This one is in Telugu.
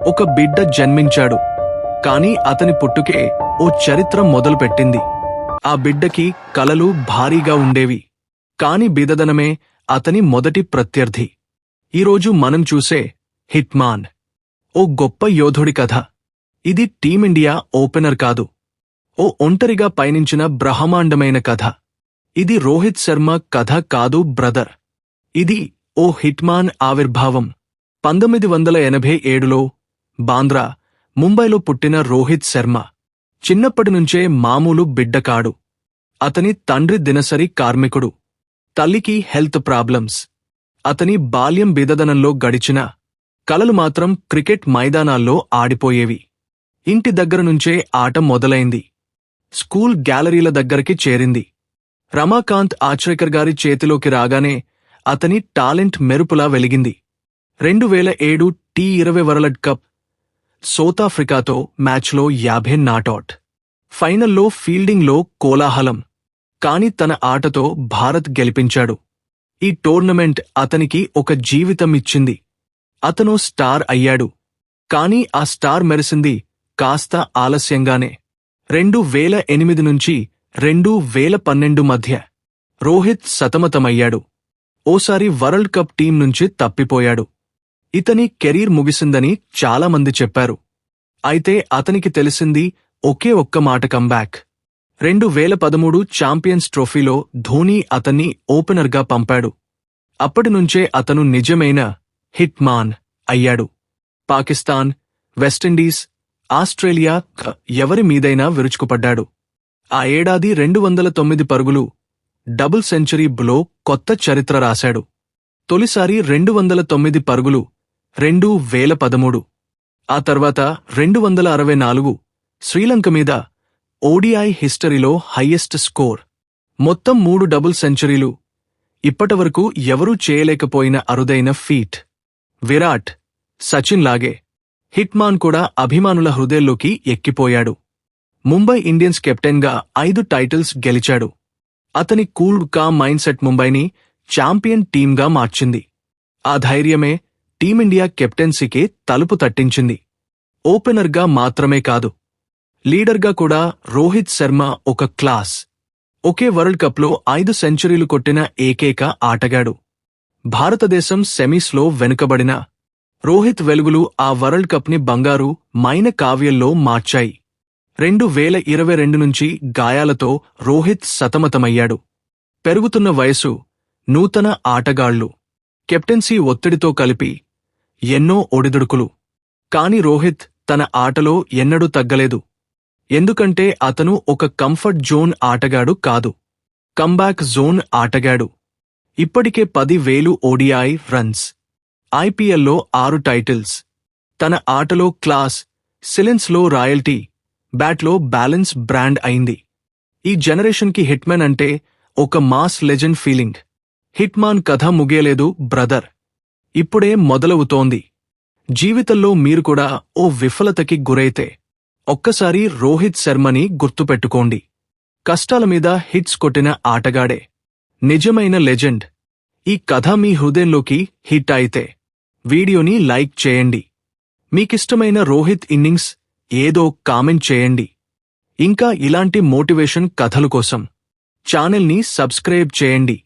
ఒక బిడ్డ జన్మించాడు. కాని అతని పుట్టుకే ఓ చరిత్ర మొదలుపెట్టింది. ఆ బిడ్డకి కలలు భారీగా ఉండేవి. కాని బిదదనమే అతని మొదటి ప్రత్యర్థి. ఈరోజు మనం చూసే హిట్మాన్ ఓ గొప్ప యోధుడి కథ. ఇది టీమిండియా ఓపెనర్ కాదు, ఓ ఒంటరిగా పయనించిన బ్రహ్మాండమైన కథ. ఇది రోహిత్ శర్మ కథ కాదు బ్రదర్, ఇది ఓ హిట్మాన్ ఆవిర్భావం. 1987లో బాంద్రా, ముంబైలో పుట్టిన రోహిత్ శర్మ చిన్నప్పటినుంచే మామూలు బిడ్డకాడు. అతని తండ్రి దినసరి కార్మికుడు, తల్లికి హెల్త్ ప్రాబ్లమ్స్. అతని బాల్యం బిదదనంలో గడిచిన కలలు మాత్రం క్రికెట్ మైదానాల్లో ఆడిపోయేవి. ఇంటి దగ్గరనుంచే ఆట మొదలైంది. స్కూల్ గ్యాలరీల దగ్గరికి చేరింది. రమాకాంత్ ఆచ్రేకర్ గారి చేతిలోకి రాగానే అతని టాలెంట్ మెరుపులా వెలిగింది. 2007 T20 వరల్డ్ కప్ సౌతాఫ్రికాతో మ్యాచ్లో 50 నాటౌట్. ఫైనల్లో ఫీల్డింగ్లో కోలాహలం. కాని తన ఆటతో భారత్ గెలిపించాడు. ఈ టోర్నమెంట్ అతనికి ఒక జీవితం ఇచ్చింది. అతను స్టార్ అయ్యాడు. కాని ఆ స్టార్ మెరిసింది కాస్త ఆలస్యంగానే. 2008 నుంచి 2012 మధ్య రోహిత్ సతమతమయ్యాడు. ఓసారి వరల్డ్ కప్ టీం నుంచి తప్పిపోయాడు. ఇతని కెరీర్ ముగిసిందని చాలామంది చెప్పారు. అయితే అతనికి తెలిసింది ఒకే ఒక్క మాట: కంబ్యాక్. 2013 ఛాంపియన్స్ ట్రోఫీలో ధోనీ అతన్ని ఓపెనర్గా పంపాడు. అప్పటినుంచే అతను నిజమైన హిట్ మాన్ అయ్యాడు. పాకిస్తాన్, వెస్టిండీస్, ఆస్ట్రేలియా ఎవరి మీదైనా విరుచుకుపడ్డాడు. ఆ ఏడాది 209 పరుగులు, డబుల్ సెంచరీలో కొత్త చరిత్ర రాశాడు. తొలిసారి 209 పరుగులు 2013. ఆ తర్వాత 264 శ్రీలంక మీద ఓడిఐ హిస్టరీలో హైయెస్ట్ స్కోర్. మొత్తం 3 డబుల్ సెంచరీలు. ఇప్పటివరకు ఎవరూ చేయలేకపోయిన అరుదైన ఫీట్. విరాట్, సచిన్ లాగే హిట్మాన్ కూడా అభిమానుల హృదయాల్లోకి ఎక్కిపోయాడు. ముంబై ఇండియన్స్ కెప్టెన్గా 5 టైటిల్స్ గెలిచాడు. అతని కూల్ కామ్ మైండ్సెట్ ముంబైని ఛాంపియన్ టీంగా మార్చింది. ఆ ధైర్యమే టీమిండియా కెప్టెన్సీకి తలుపు తట్టించింది. ఓపెనర్గా మాత్రమే కాదు, లీడర్గా కూడా రోహిత్ శర్మ ఒక క్లాస్. ఒకే వరల్డ్ కప్లో 5 సెంచరీలు కొట్టిన ఏకైక ఆటగాడు. భారతదేశం సెమీస్లో వెనుకబడిన రోహిత్ వెలుగులు ఆ వరల్డ్ కప్ని బంగారు మైన కావ్యంలో మార్చాయి. 2022 నుంచి గాయాలతో రోహిత్ సతమతమయ్యాడు. పెరుగుతున్న వయసు, నూతన ఆటగాళ్లు, కెప్టెన్సీ ఒత్తిడితో కలిపి ఎన్నో ఒడిదుడుకులు. కాని రోహిత్ తన ఆటలో ఎన్నడూ తగ్గలేదు. ఎందుకంటే అతను ఒక కంఫర్ట్ జోన్ ఆటగాడు కాదు, కంబ్యాక్ జోన్ ఆటగాడు. ఇప్పటికే 10,000 ఓడిఐ రన్స్, ఐపీఎల్లో 6 టైటిల్స్. తన ఆటలో క్లాస్, సిలెన్స్లో రాయల్టీ, బ్యాట్లో బ్యాలెన్స్ బ్రాండ్ అయింది. ఈ జనరేషన్కి హిట్మెన్ అంటే ఒక మాస్ లెజెండ్ ఫీలింగ్. హిట్మాన్ కథ ముగియలేదు బ్రదర్, ఇప్పుడే మొదలవుతోంది. జీవితంలో మీరు కూడా ఓ విఫలతకి గురైతే ఒక్కసారి రోహిత్ శర్మని గుర్తుపెట్టుకోండి. కష్టాల మీద హిట్స్ కొట్టిన ఆటగాడే నిజమైన లెజెండ్. ఈ కథ మీ హృదయంలోకి హిట్ అయితే వీడియోని లైక్ చేయండి. మీకిష్టమైన రోహిత్ ఇన్నింగ్స్ ఏదో కామెంట్ చేయండి. ఇంకా ఇలాంటి మోటివేషన్ కథల కోసం ఛానల్ని సబ్స్క్రైబ్ చేయండి.